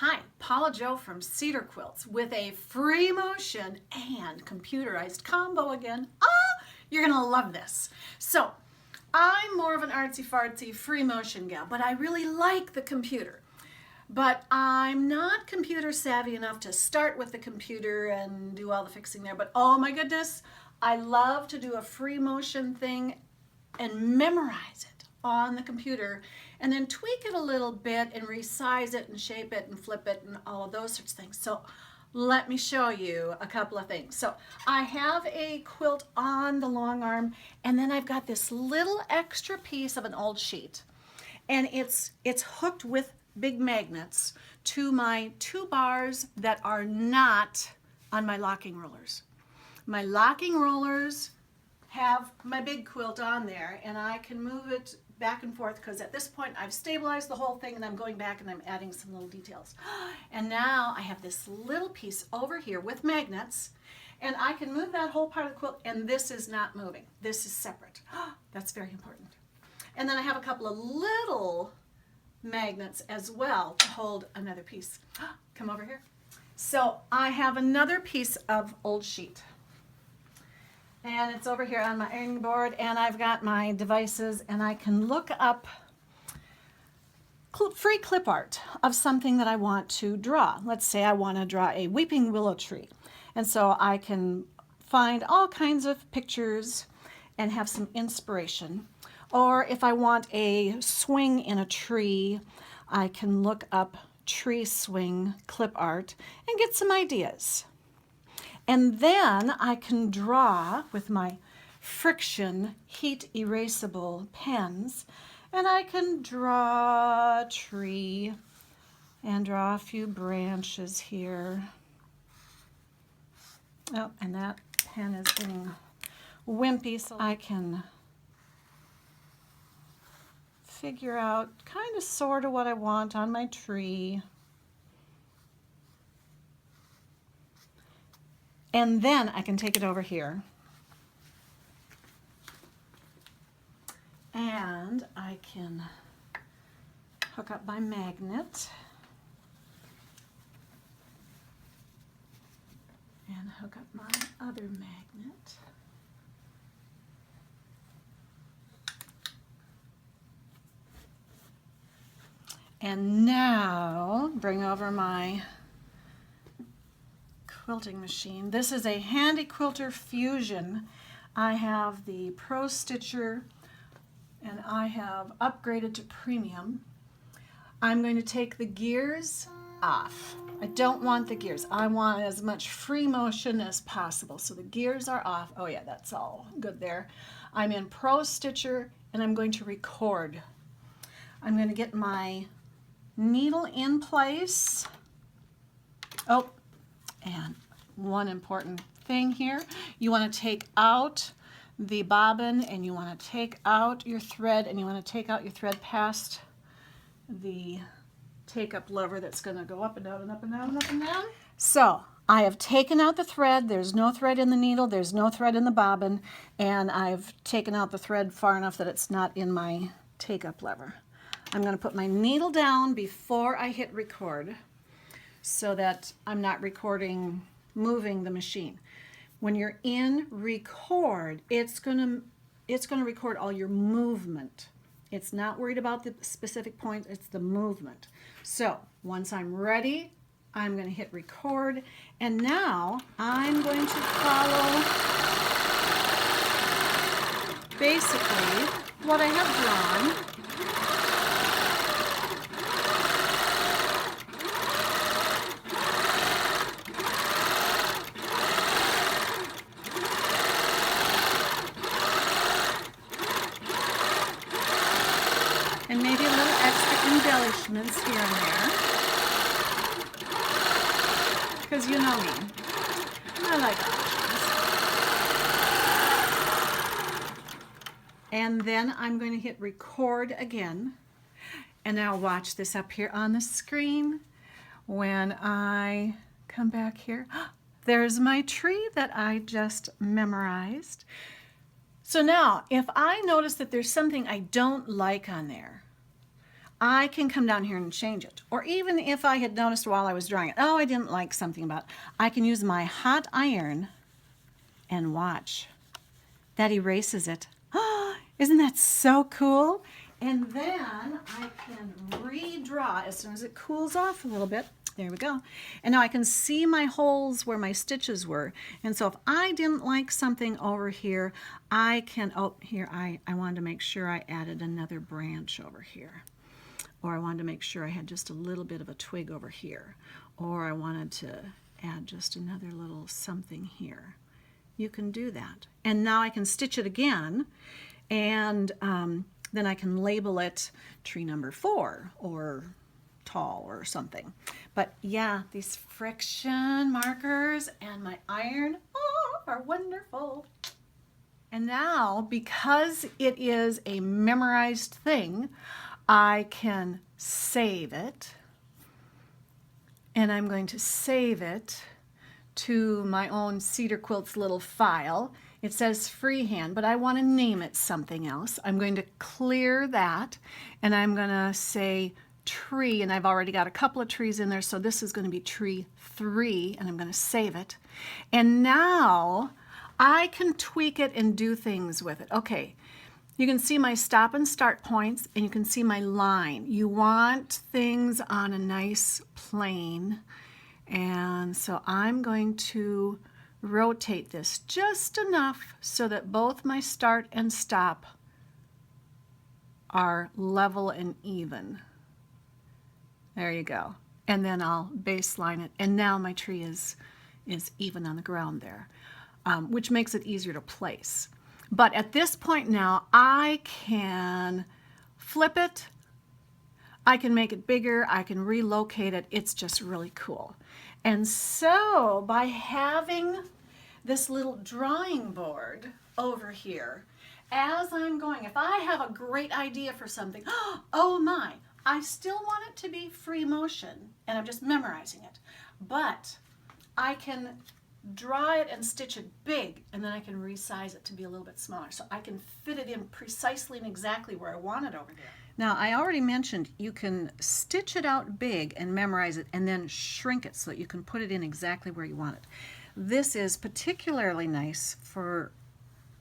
Hi, Paola Jo from SederQuilts with a free motion and computerized combo again. You're gonna love this. So, I'm more of an artsy-fartsy free motion gal, but I really like the computer. But I'm not computer savvy enough to start with the computer and do all the fixing there. But oh my goodness, I love to do a free motion thing and memorize it on the computer and then tweak it a little bit and resize it and shape it and flip it and all of those sorts of things. So let me show you a couple of things. So I have a quilt on the long arm, and then I've got this little extra piece of an old sheet, and it's hooked with big magnets to my 2 bars that are not on my locking rollers. My locking rollers have my big quilt on there, and I can move it back and forth because at this point I've stabilized the whole thing and I'm going back and I'm adding some little details. And now I have this little piece over here with magnets, and I can move that whole part of the quilt, and this is not moving. This is separate. That's very important. And then I have a couple of little magnets as well to hold another piece. Come over here. So I have another piece of old sheet, and it's over here on my ironing board, and I've got my devices, and I can look up free clip art of something that I want to draw. Let's say I want to draw a weeping willow tree, and so I can find all kinds of pictures and have some inspiration. Or if I want a swing in a tree, I can look up tree swing clip art and get some ideas. And then I can draw with my friction heat erasable pens, and I can draw a tree and draw a few branches here. Oh, and that pen is getting wimpy, so I can figure out kind of sort of what I want on my tree. And then I can take it over here and I can hook up my magnet and hook up my other magnet. And now bring over my quilting machine. This is a Handy Quilter Fusion. I have the Pro Stitcher and I have upgraded to Premium. I'm going to take the gears off. I don't want the gears. I want as much free motion as possible. So the gears are off. Oh yeah, that's all good there. I'm in Pro Stitcher and I'm going to record. I'm going to get my needle in place. Oh, and one important thing here, you want to take out the bobbin and you want to take out your thread, and you want to take out your thread past the take-up lever that's going to go up and down and up and down and up and down. So I have taken out the thread. There's no thread in the needle. There's no thread in the bobbin. And I've taken out the thread far enough that it's not in my take-up lever. I'm going to put my needle down before I hit record so that I'm not recording moving the machine. When you're in record, it's going to record all your movement. It's not worried about the specific point, it's the movement. So once I'm ready, I'm going to hit record, and now I'm going to follow basically what I have drawn. And maybe a little extra embellishments here and there. Because you know me, I like options. And then I'm going to hit record again. And now watch this up here on the screen. When I come back here, there's my tree that I just memorized. So now, if I notice that there's something I don't like on there, I can come down here and change it. Or even if I had noticed while I was drawing it, oh, I didn't like something about it, I can use my hot iron and watch. That erases it. Isn't that so cool? And then I can redraw as soon as it cools off a little bit. There we go. And now I can see my holes where my stitches were. And so if I didn't like something over here, I can, oh, here, I wanted to make sure I added another branch over here. Or I wanted to make sure I had just a little bit of a twig over here. Or I wanted to add just another little something here. You can do that. And now I can stitch it again, and then I can label it tree number 4 or tall or something. But yeah, these friction markers and my iron are wonderful. And now, because it is a memorized thing, I can save it. And I'm going to save it to my own SederQuilts little file. It says freehand, but I want to name it something else. I'm going to clear that, and I'm going to say tree, and I've already got a couple of trees in there, so this is going to be tree 3, and I'm going to save it. And now I can tweak it and do things with it. Okay, you can see my stop and start points, and you can see my line. You want things on a nice plane. And so I'm going to rotate this just enough so that both my start and stop are level and even. There you go. And then I'll baseline it. And now my tree is even on the ground there, which makes it easier to place. But at this point now, I can flip it. I can make it bigger. I can relocate it. It's just really cool. And so by having this little drawing board over here, as I'm going, if I have a great idea for something, oh my, I still want it to be free motion, and I'm just memorizing it. But I can draw it and stitch it big, and then I can resize it to be a little bit smaller. So I can fit it in precisely and exactly where I want it over there. Now, I already mentioned you can stitch it out big and memorize it and then shrink it so that you can put it in exactly where you want it. This is particularly nice for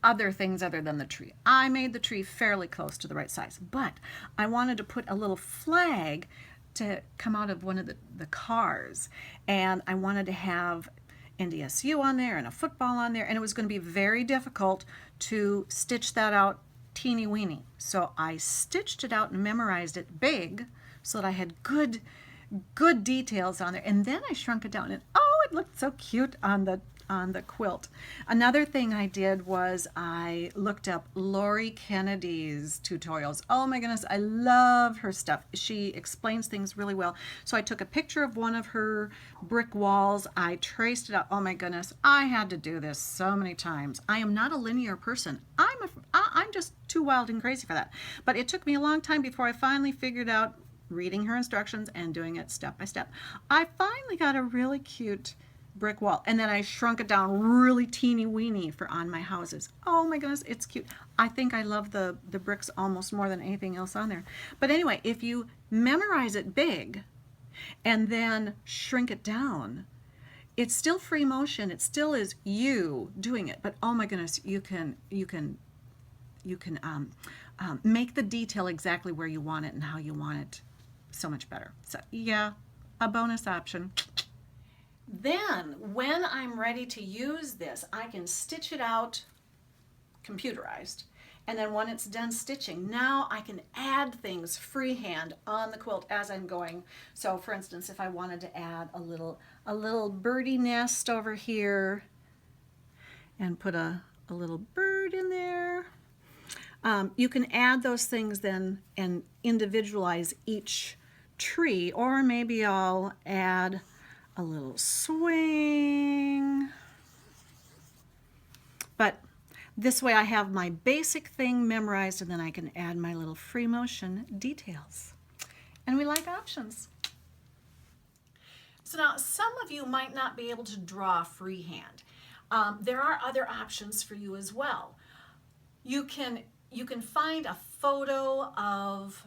other things other than the tree. I made the tree fairly close to the right size, but I wanted to put a little flag to come out of one of the cars, and I wanted to have NDSU on there and a football on there, and it was going to be very difficult to stitch that out teeny weeny. So I stitched it out and memorized it big so that I had good details on there, and then I shrunk it down, and oh, it looked so cute on the quilt. Another thing I did was I looked up Lori Kennedy's tutorials. Oh my goodness, I love her stuff. She explains things really well. So I took a picture of one of her brick walls. I traced it out. Oh my goodness, I had to do this so many times. I am not a linear person. I'm just too wild and crazy for that. But it took me a long time before I finally figured out reading her instructions and doing it step by step. I finally got a really cute brick wall, and then I shrunk it down really teeny weeny for on my houses. Oh my goodness, it's cute. I think I love the bricks almost more than anything else on there. But anyway, if you memorize it big and then shrink it down, it's still free motion. It still is you doing it, but oh my goodness, you can make the detail exactly where you want it and how you want it so much better. So yeah, a bonus option. Then when I'm ready to use this, I can stitch it out computerized, and then when it's done stitching, now I can add things freehand on the quilt as I'm going. So for instance, if I wanted to add a little birdie nest over here and put a little bird in there, you can add those things then and individualize each tree. Or maybe I'll add a little swing. But this way I have my basic thing memorized, and then I can add my little free motion details. And we like options. So now some of you might not be able to draw freehand. There are other options for you as well. You can find a photo of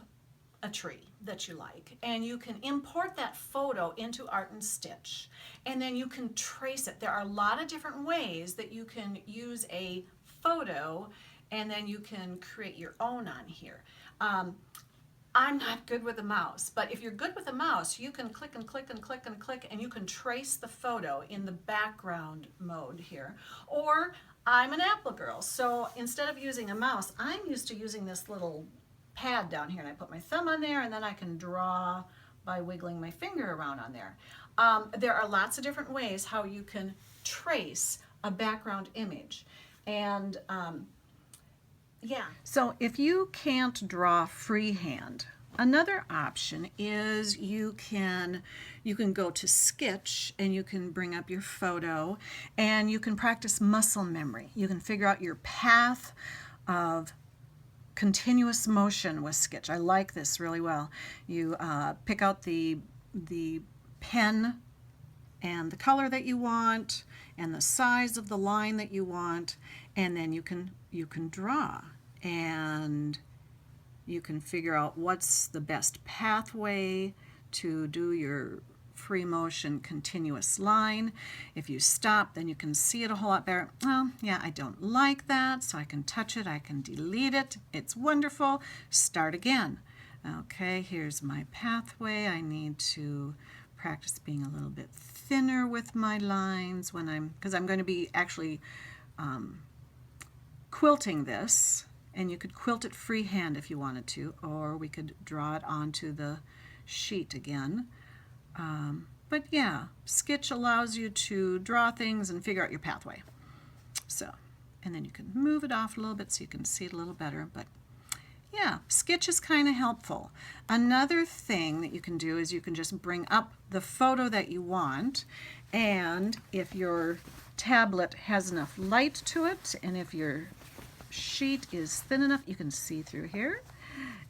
a tree that you like, and you can import that photo into Art and Stitch, and then you can trace it. There are a lot of different ways that you can use a photo, and then you can create your own on here. I'm not good with a mouse, but if you're good with a mouse, you can click and click and click and click, and you can trace the photo in the background mode here. Or I'm an Apple girl, so instead of using a mouse, I'm used to using this little pad down here, and I put my thumb on there, and then I can draw by wiggling my finger around on there. There are lots of different ways how you can trace a background image. And yeah. So if you can't draw freehand, another option is you can go to Sketch, and you can bring up your photo, and you can practice muscle memory. You can figure out your path of continuous motion with Sketch. I like this really well. You pick out the pen and the color that you want and the size of the line that you want, and then you can draw, and you can figure out what's the best pathway to do your free motion continuous line. If you stop, then you can see it a whole lot better. Well, yeah, I don't like that, so I can touch it, I can delete it. It's wonderful. Start again. Okay, here's my pathway. I need to practice being a little bit thinner with my lines because I'm going to be actually quilting this, and you could quilt it freehand if you wanted to, or we could draw it onto the sheet again. But yeah, Sketch allows you to draw things and figure out your pathway. So, and then you can move it off a little bit so you can see it a little better. But yeah, Sketch is kind of helpful. Another thing that you can do is you can just bring up the photo that you want, and if your tablet has enough light to it, and if your sheet is thin enough, you can see through here,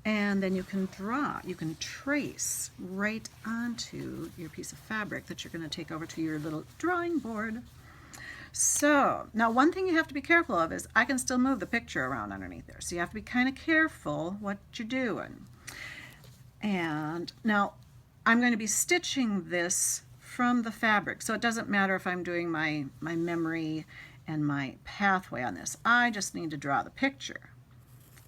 and then you can draw, you can trace right onto your piece of fabric that you're going to take over to your little drawing board. So now one thing you have to be careful of is I can still move the picture around underneath there, so you have to be kind of careful what you're doing. And now I'm going to be stitching this from the fabric, so it doesn't matter if I'm doing my memory and my pathway on this. I just need to draw the picture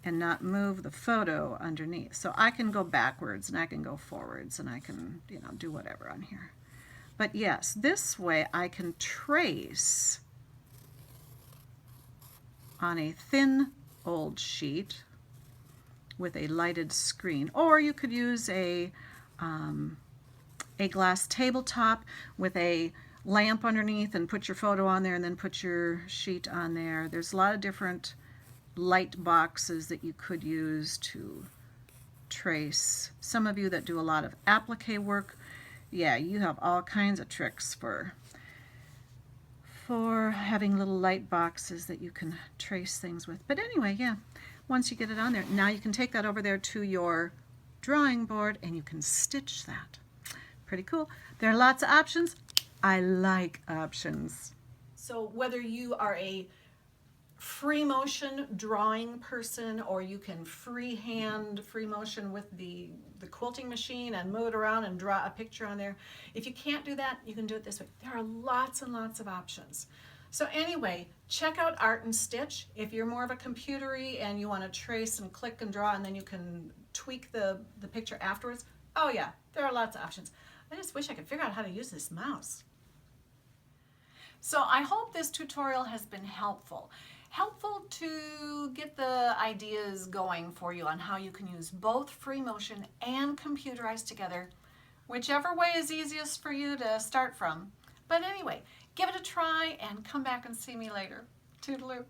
and not move the photo underneath. So I can go backwards and I can go forwards, and I can, do whatever on here. But yes, this way I can trace on a thin old sheet with a lighted screen, or you could use a glass tabletop with a lamp underneath and put your photo on there and then put your sheet on there. There's a lot of different light boxes that you could use to trace. Some of you that do a lot of applique work, yeah, you have all kinds of tricks for having little light boxes that you can trace things with. But anyway, yeah, once you get it on there, now you can take that over there to your drawing board and you can stitch that. Pretty cool. There are lots of options. I like options. So whether you are a free motion drawing person, or you can free motion with the quilting machine and move it around and draw a picture on there. If you can't do that, you can do it this way. There are lots and lots of options. So anyway, check out Art and Stitch. If you're more of a computery and you want to trace and click and draw, and then you can tweak the picture afterwards, oh yeah, there are lots of options. I just wish I could figure out how to use this mouse. So I hope this tutorial has been helpful to get the ideas going for you on how you can use both free motion and computerized together, whichever way is easiest for you to start from. But anyway, give it a try and come back and see me later. Toodaloo.